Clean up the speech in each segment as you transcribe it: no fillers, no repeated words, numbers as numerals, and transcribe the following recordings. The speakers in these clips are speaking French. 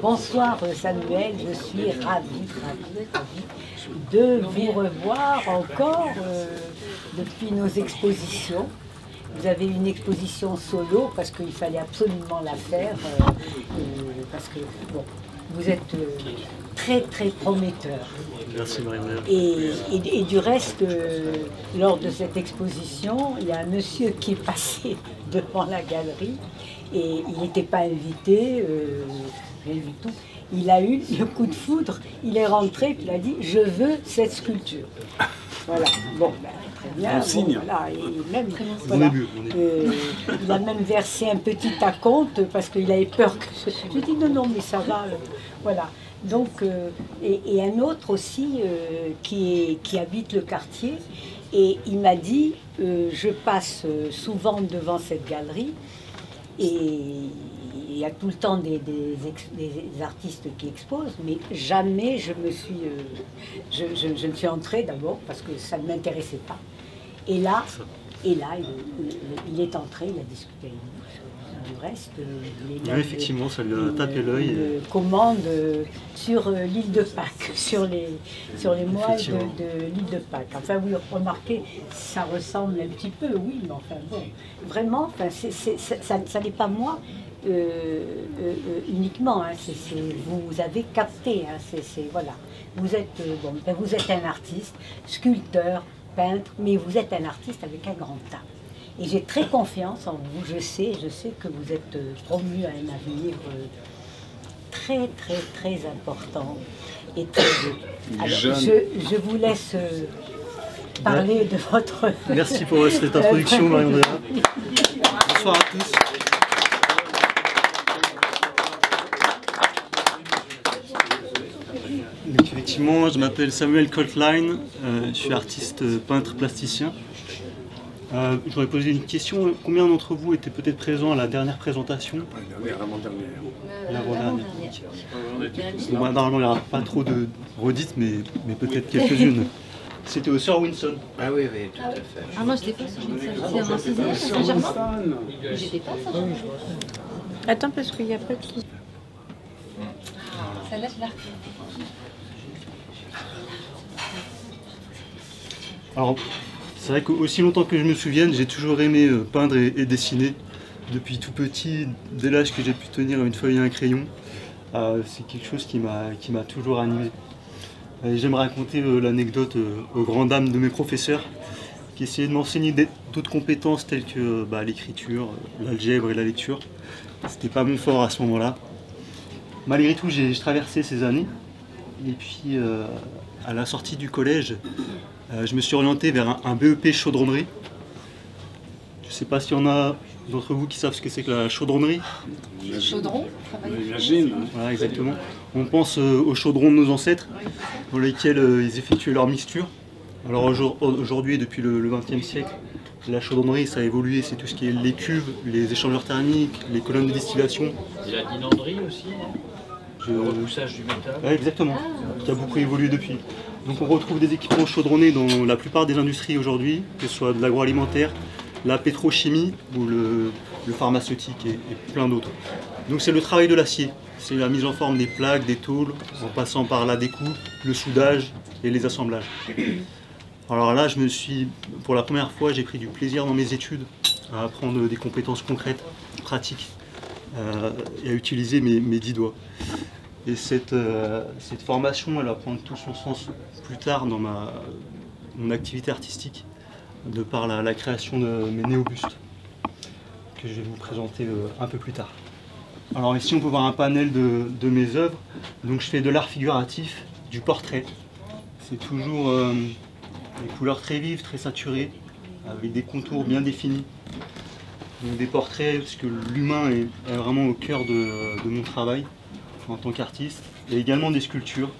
Bonsoir Samuel, je suis ravie de vous revoir encore depuis nos expositions. Vous avez une exposition solo parce qu'il fallait absolument la faire, parce que bon, vous êtes très très prometteur. Merci Marie-Hélène. Et du reste, lors de cette exposition, il y a un monsieur qui est passé devant la galerie et il n'était pas invité, rien du tout. Il a eu le coup de foudre, il est rentré et il a dit « je veux cette sculpture ». Voilà, bon, ben, très bien. Bon, voilà, et même, voilà, il a même versé un petit acompte parce qu'il avait peur que je dis non, non, mais ça va, voilà. Donc, et un autre aussi qui habite le quartier, et il m'a dit je passe souvent devant cette galerie et il y a tout le temps des artistes qui exposent, mais jamais je me suis entrée d'abord parce que ça ne m'intéressait pas. Et là, il est entré, il a discuté avec nous. Le reste, oui, effectivement, ça lui a tapé l'œil. Une commande sur l'île de Pâques, sur les mois de l'île de Pâques. Enfin, oui, remarquez, ça ressemble un petit peu, oui, mais enfin bon, vraiment, enfin, ça n'est pas moi uniquement. Hein, vous avez capté, hein, voilà. Vous êtes, bon, ben, vous êtes un artiste, sculpteur, peintre, mais vous êtes un artiste avec un grand A. Et j'ai très confiance en vous, je sais que vous êtes promu à un avenir très très très important et très beau. Alors, je vous laisse parler de votre... Merci pour cette introduction Marie-Andrea. Bonsoir à tous. Donc, effectivement, je m'appelle Samuel Coltline, je suis artiste peintre plasticien. J'aurais posé une question. Combien d'entre vous étaient peut-être présents à la dernière présentation? L'avant-dernière. Bon, normalement, il n'y aura pas trop de redites, mais peut-être quelques-unes. C'était au Sir Winston. Ah oui, oui, tout à fait. Ah, moi, je n'étais pas sur Winston. J'étais à Saint-Germain. J'étais pas à Saint-Germain. Attends, parce qu'il n'y a pas de... Celle-là, je l'ai. Alors, c'est vrai qu'aussi longtemps que je me souvienne, j'ai toujours aimé peindre et dessiner. Depuis tout petit, dès l'âge que j'ai pu tenir une feuille et un crayon, c'est quelque chose qui m'a toujours animé. J'aime raconter l'anecdote aux grandes dames de mes professeurs qui essayaient de m'enseigner d'autres compétences telles que l'écriture, l'algèbre et la lecture. C'était pas mon fort à ce moment-là. Malgré tout, j'ai traversé ces années. Et puis, à la sortie du collège, je me suis orienté vers un BEP chaudronnerie. Je ne sais pas s'il y en a d'entre vous qui savent ce que c'est que la chaudronnerie. Chaudron, J'imagine. Voilà, exactement. On pense aux chaudrons de nos ancêtres, dans lesquels ils effectuaient leur mixture. Alors aujourd'hui, depuis le XXe siècle, la chaudronnerie, ça a évolué. C'est tout ce qui est les cuves, les échangeurs thermiques, les colonnes de distillation. Et la dinanderie aussi, le repoussage du métal. Ouais, exactement, qui a beaucoup évolué depuis. Donc on retrouve des équipements chaudronnés dans la plupart des industries aujourd'hui, que ce soit de l'agroalimentaire, la pétrochimie ou le pharmaceutique et plein d'autres. Donc c'est le travail de l'acier, c'est la mise en forme des plaques, des tôles, en passant par la découpe, le soudage et les assemblages. Alors là, pour la première fois, j'ai pris du plaisir dans mes études à apprendre des compétences concrètes, pratiques, et à utiliser mes 10 doigts. Et cette formation, elle va prendre tout son sens plus tard dans mon activité artistique, de par la création de mes néobustes, que je vais vous présenter un peu plus tard. Alors ici, on peut voir un panel de mes œuvres. Donc je fais de l'art figuratif, du portrait. C'est toujours des couleurs très vives, très saturées, avec des contours bien définis. Donc des portraits, parce que l'humain est vraiment au cœur de mon travail en tant qu'artiste, et également des sculptures,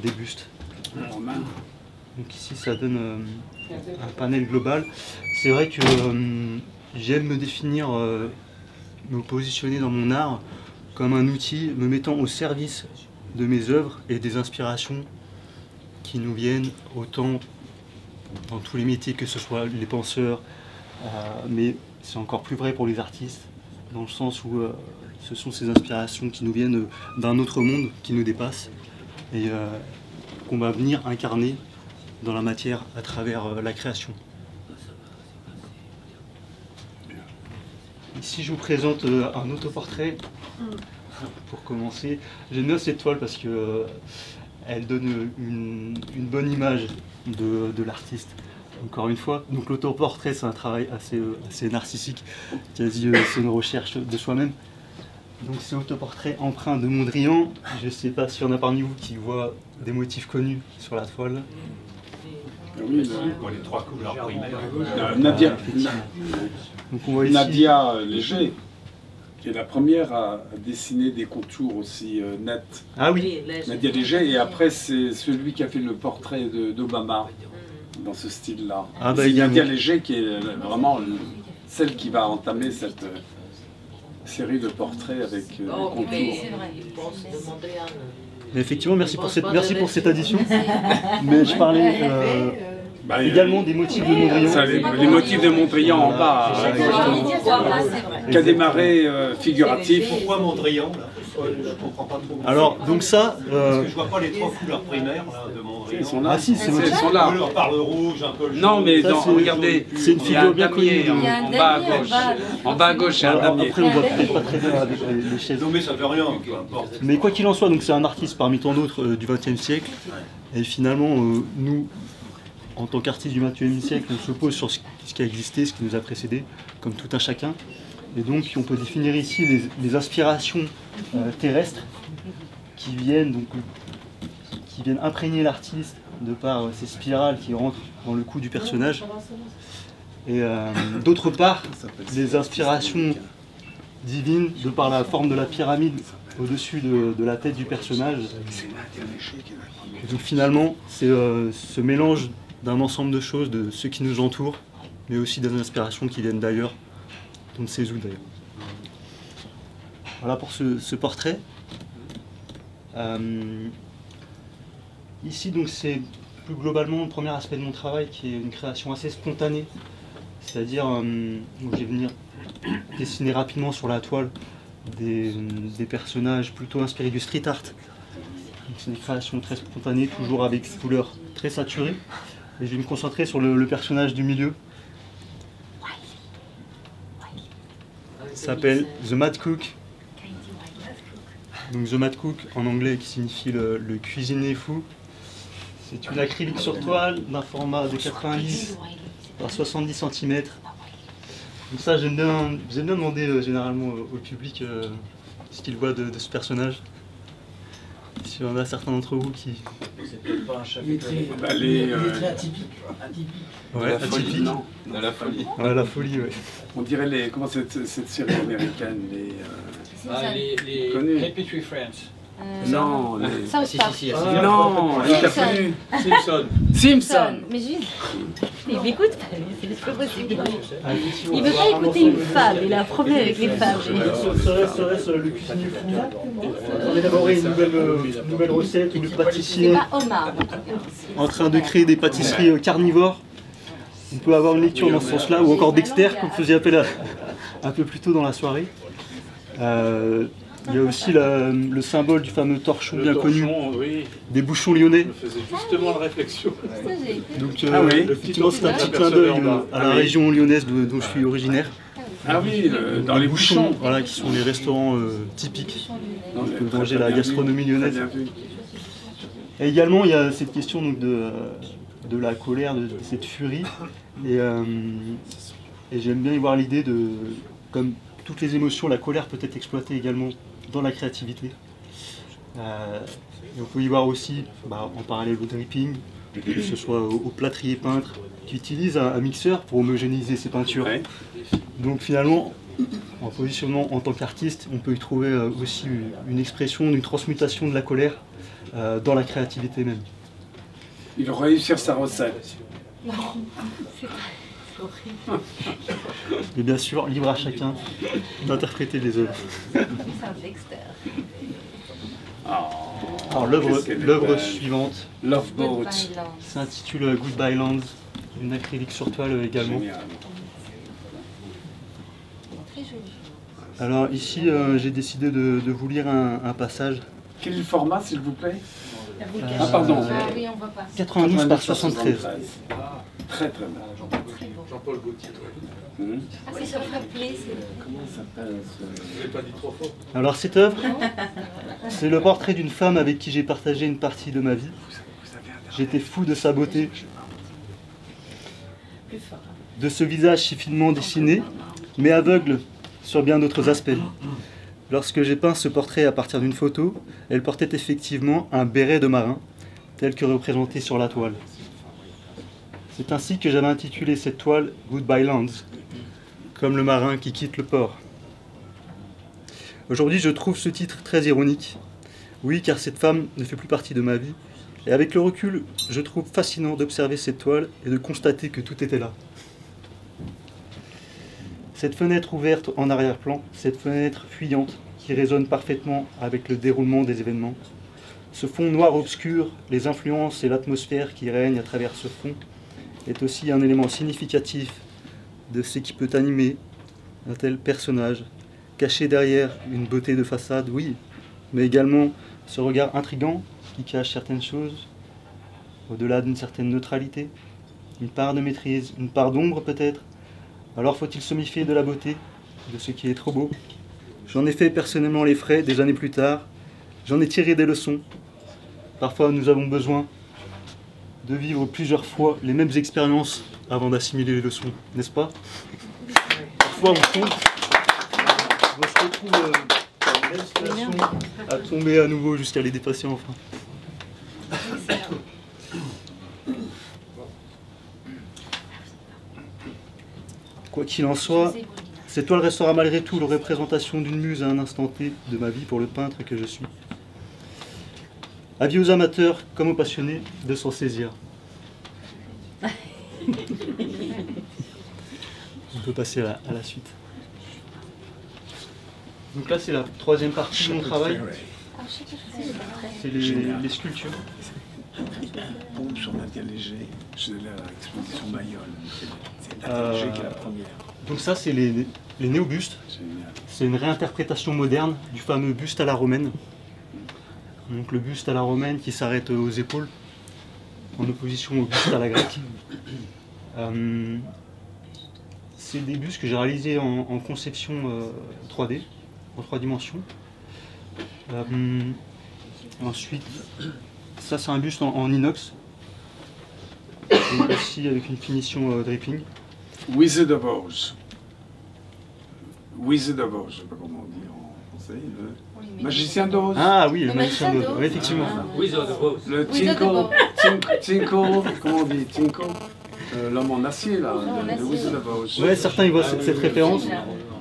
des bustes. Donc ici ça donne un panel global. C'est vrai que j'aime me définir, me positionner dans mon art comme un outil me mettant au service de mes œuvres et des inspirations qui nous viennent autant dans tous les métiers, que ce soit les penseurs, mais c'est encore plus vrai pour les artistes, dans le sens où Ce sont ces inspirations qui nous viennent d'un autre monde qui nous dépasse et qu'on va venir incarner dans la matière à travers la création. Ici, je vous présente un autoportrait. Pour commencer, j'aime bien cette toile parce que elle donne une bonne image de l'artiste. Encore une fois, donc l'autoportrait, c'est un travail assez narcissique, quasi c'est une recherche de soi-même. Donc c'est autoportrait empreint de Mondrian. Je ne sais pas s'il y en a parmi vous qui voient des motifs connus sur la toile. Oui, Pour les trois couleurs primaires. Nadia, Donc on voit ici, Nadia Léger, qui est la première à dessiner des contours aussi nets. ah oui, Nadia Léger, et après c'est celui qui a fait le portrait d'Obama dans ce style-là. Ah bah, c'est également. Nadia Léger qui est vraiment celle qui va entamer cette série de portraits avec des contours. C'est vrai. effectivement, merci pour cette addition. Mais je parlais Bah, également des motifs de Mondrian. ça, les motifs de Mondrian en bas, à gauche, qui a démarré figuratif. Pourquoi Mondrian là? Je comprends pas trop. Alors, donc ça, Parce que je vois pas les trois couleurs primaires là, de Mondrian. Ils sont là. ah si, c'est Ils sont là. On parle rouge, un peu le Non, jaune. mais Ça, c'est- regardez, c'est une il y a figure un bien damier connue. Il y a un en bas à damier en gauche. bas. En bas à gauche, il y a un alors, damier. après on voit peut-être pas très bien avec les chaises. Non mais ça veut rien, peu importe. Mais quoi qu'il en soit, donc c'est un artiste parmi tant d'autres du XXe siècle. Et finalement, nous, en tant qu'artistes du XXe siècle, on se pose sur ce qui a existé, ce qui nous a précédé, comme tout un chacun. Et donc on peut définir ici les inspirations terrestres qui viennent imprégner l'artiste de par ces spirales qui rentrent dans le cou du personnage. Et d'autre part, des inspirations divines de par la forme de la pyramide au-dessus de la tête du personnage. Et donc finalement, c'est ce mélange d'un ensemble de choses, de ce qui nous entoure, mais aussi des inspirations qui viennent d'ailleurs, on ne sait où d'ailleurs. Voilà pour ce portrait. Ici donc c'est plus globalement le premier aspect de mon travail qui est une création assez spontanée, c'est-à-dire où je vais venir dessiner rapidement sur la toile des personnages plutôt inspirés du street art. C'est une création très spontanée, toujours avec des couleurs très saturées. Et je vais me concentrer sur le personnage du milieu. Il s'appelle The Mad Cook. Donc The Mad Cook en anglais qui signifie le cuisinier fou. C'est une acrylique sur toile d'un format de 90 par 70 cm. Donc ça j'aime bien demander généralement au public ce qu'il voit de ce personnage. S'il y en a certains d'entre vous qui... C'est peut-être pas un chapitre. Bah, les, Il est très atypique. Ouais, atypique. non. De la folie. Ouais, la folie, ouais. On dirait les, comment cette série américaine, les... Les Connu. Happy Tree Friends. non, les... South Park. non, il t'a connu. Simpson. Simpson. Mais juste, il m'écoute pas, c'est pas possible. Ah, effectivement. Il veut pas écouter une femme, il a un problème avec les femmes. Serait-ce le cuisinier fou on élaborer une nouvelle recette ou le C'est pâtissier pas Omar. en train de créer des pâtisseries carnivores. On peut avoir une lecture dans ce sens-là, ou encore Dexter, comme faisait appel un peu plus tôt dans la soirée. Il y a aussi le symbole du fameux torchon bien connu, Oui, des bouchons lyonnais. je faisais justement la réflexion. Donc, Ah oui. effectivement, c'est un petit clin d'œil à la région lyonnaise dont je suis originaire. Ah oui, dans les bouchons. Voilà, qui sont les restaurants typiques. On peut manger la gastronomie lyonnaise. Bien vu. Et également, il y a cette question donc, de la colère, de cette furie. Et j'aime bien y voir l'idée de, comme toutes les émotions, la colère peut être exploitée également dans la créativité. Et on peut y voir aussi, en parallèle au dripping, que ce soit au plâtrier peintre, qui utilise un mixeur pour homogénéiser ses peintures. Ouais. Donc finalement, en positionnement en tant qu'artiste, on peut y trouver aussi une expression, une transmutation de la colère dans la créativité même. Il va réussir sa recette. Et bien sûr, libre à chacun d'interpréter les œuvres. C'est un Dexter. Alors qu'est-ce qu'elle est l'œuvre belle. suivante Love Boat. s'intitule Goodbye Land, une acrylique sur toile également. Génial. Très joli. Alors ici, j'ai décidé de vous lire un passage. Quel est le format, s'il vous plaît? Ah, pardon. Ah oui, on voit pas. 92 par 73. Très très bien. Jean-Paul Gaultier. Ah, c'est sur Frappé, Comment ça s'appelle Je l'ai pas dit trop fort. Alors cette œuvre, c'est le portrait d'une femme avec qui j'ai partagé une partie de ma vie. J'étais fou de sa beauté, de ce visage si finement dessiné, mais aveugle sur bien d'autres aspects. Lorsque j'ai peint ce portrait à partir d'une photo, elle portait effectivement un béret de marin, tel que représenté sur la toile. C'est ainsi que j'avais intitulé cette toile « Goodbye Lands », comme le marin qui quitte le port. Aujourd'hui, je trouve ce titre très ironique. Oui, car cette femme ne fait plus partie de ma vie. Et avec le recul, je trouve fascinant d'observer cette toile et de constater que tout était là. Cette fenêtre ouverte en arrière-plan, cette fenêtre fuyante qui résonne parfaitement avec le déroulement des événements. Ce fond noir obscur, les influences et l'atmosphère qui règnent à travers ce fond est aussi un élément significatif de ce qui peut animer un tel personnage, caché derrière une beauté de façade, oui, mais également ce regard intrigant qui cache certaines choses, au-delà d'une certaine neutralité, une part de maîtrise, une part d'ombre peut-être. Alors faut-il se méfier de la beauté, de ce qui est trop beau? J'en ai fait personnellement les frais des années plus tard, j'en ai tiré des leçons. Parfois nous avons besoin de vivre plusieurs fois les mêmes expériences avant d'assimiler les leçons, n'est-ce pas? Parfois on tombe, on se retrouve dans la même situation, à tomber à nouveau jusqu'à les dépasser enfin. Quoi qu'il en soit, cette toile restera malgré tout la représentation d'une muse à un instant T de ma vie pour le peintre que je suis. Avis aux amateurs comme aux passionnés de s'en saisir. On peut passer à la suite. Donc là c'est la troisième partie de mon travail. C'est les sculptures. Pompe sur Nadia Léger, je l'ai à l'exposition Mayol. C'est Nadia Léger qui est la première. Donc ça c'est les néobustes. C'est une réinterprétation moderne du fameux buste à la romaine. Donc le buste à la romaine qui s'arrête aux épaules, en opposition au buste à la grecque. C'est des bustes que j'ai réalisés en conception 3D, en 3 dimensions. Ensuite, ça c'est un buste en inox, et aussi avec une finition dripping. Wizard of Oz. Wizard of Oz, je ne sais pas comment dire en français. Le magicien d'Oz. Ah oui, le magicien magicien d'Oz, d'Oz. oui, effectivement. Wizard of Oz. Le Wizard of Tinkle, comment on dit Tinkle l'homme en acier, là, le Wizard of Oz. Ouais, certains y voient cette référence.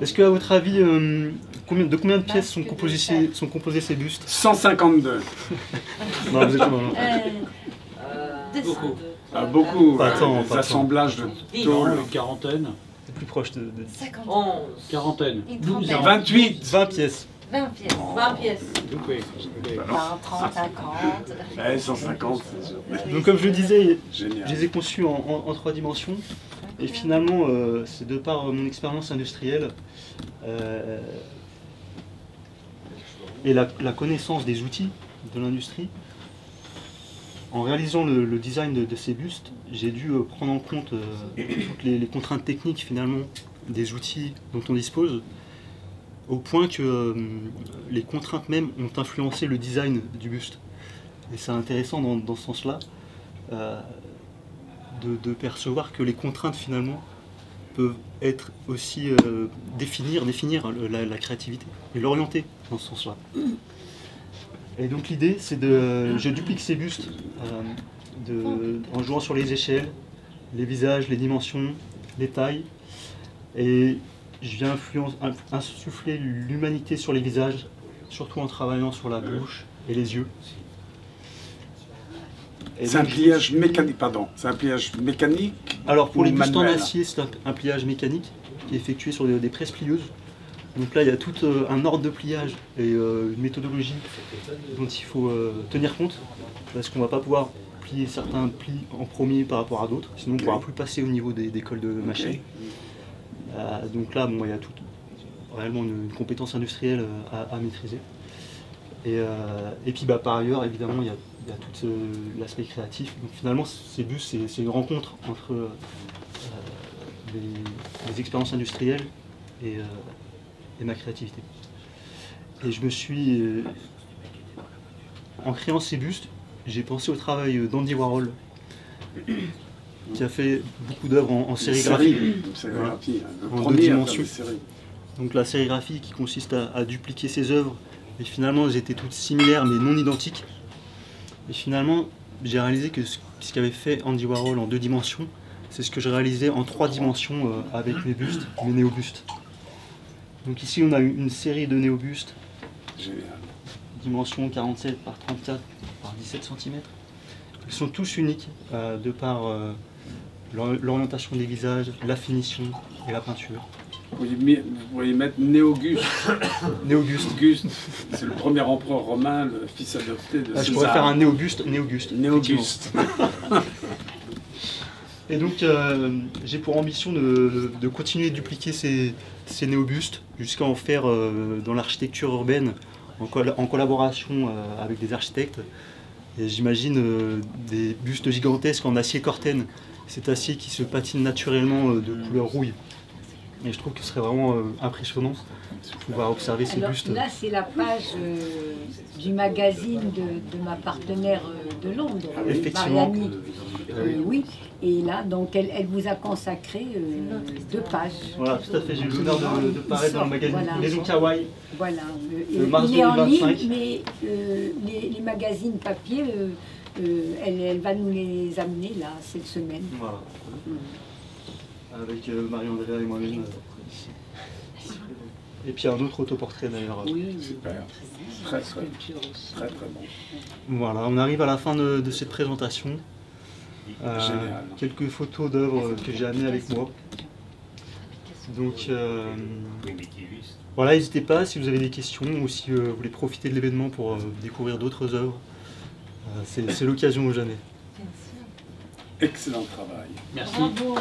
Est-ce que, à votre avis, de combien de pièces sont composés ces bustes? 152. Non, vous êtes non. Beaucoup. Ah, beaucoup. Pas tant, des pas tant. assemblages de tôle. Une quarantaine. C'est plus proche de 50. Quarantaine. Une trentaine. 28. 20 pièces. 20 pièces. 20 pièces. Oui. 20, 30, 50. Ouais, 150, c'est sûr. Donc comme je le disais, Génial. je les ai conçus en 3 dimensions. Et finalement, c'est de par mon expérience industrielle et la connaissance des outils de l'industrie, en réalisant le design de ces bustes, j'ai dû prendre en compte toutes les contraintes techniques finalement des outils dont on dispose, au point que les contraintes même ont influencé le design du buste. Et c'est intéressant dans ce sens-là de percevoir que les contraintes finalement peuvent être aussi définir la créativité et l'orienter dans ce sens-là. Et donc l'idée c'est je duplique ces bustes en jouant sur les échelles, les visages, les dimensions, les tailles, et je viens insuffler l'humanité sur les visages, surtout en travaillant sur la bouche et les yeux. C'est un pliage mécanique, pardon. C'est un pliage mécanique. Alors pour ou les bustes en manuel? acier, c'est un pliage mécanique qui est effectué sur des presses plieuses. Donc là il y a tout un ordre de pliage et une méthodologie dont il faut tenir compte, parce qu'on ne va pas pouvoir plier certains plis en premier par rapport à d'autres, sinon on ne pourra plus passer au niveau des cols de machine. Donc là bon, il y a tout réellement une compétence industrielle à maîtriser. Et puis par ailleurs, évidemment, il y a tout l'aspect créatif. Donc finalement, ces bustes, c'est une rencontre entre les expériences industrielles et ma créativité. Et je me suis... en créant ces bustes, j'ai pensé au travail d'Andy Warhol, qui a fait beaucoup d'œuvres en sérigraphie. En 2 dimensions. Donc la sérigraphie qui consiste à dupliquer ses œuvres, et finalement elles étaient toutes similaires mais non identiques. Et finalement, j'ai réalisé que ce qu'avait fait Andy Warhol en 2 dimensions, c'est ce que je réalisais en 3 dimensions avec mes bustes, mes néobustes. Donc ici on a une série de néobustes, dimension 47 par 34 par 17 cm. Ils sont tous uniques de par l'orientation des visages, la finition et la peinture. Vous pourriez mettre Néoguste. Néoguste. C'est le premier empereur romain, le fils adopté de César. Je pourrais faire un Néoguste. Néoguste. Et donc j'ai pour ambition de continuer de dupliquer ces néobustes jusqu'à en faire dans l'architecture urbaine en collaboration avec des architectes. Et j'imagine des bustes gigantesques en acier Corten, cet acier qui se patine naturellement de couleur rouille. Et je trouve que ce serait vraiment impressionnant de pouvoir observer ces bustes. Là, c'est la page du magazine de ma partenaire de Londres, Mariani. Oui, et là, donc, elle vous a consacré 2 pages. Voilà, tout à fait. J'ai eu l'honneur de paraître dans le magazine Maison Kawaii. Voilà, mars il est en 2025. ligne, mais les magazines papier, elle va nous les amener là, cette semaine. Voilà. Avec Marie-Andrea et moi-même ici. Et puis un autre autoportrait d'ailleurs. Oui, super. Très bon. Voilà, on arrive à la fin de cette présentation. Génial. Quelques photos d'œuvres que j'ai amenées avec moi. Donc voilà, n'hésitez pas si vous avez des questions ou si vous voulez profiter de l'événement pour découvrir d'autres œuvres. C'est l'occasion ou jamais. Excellent travail. Merci. Bravo.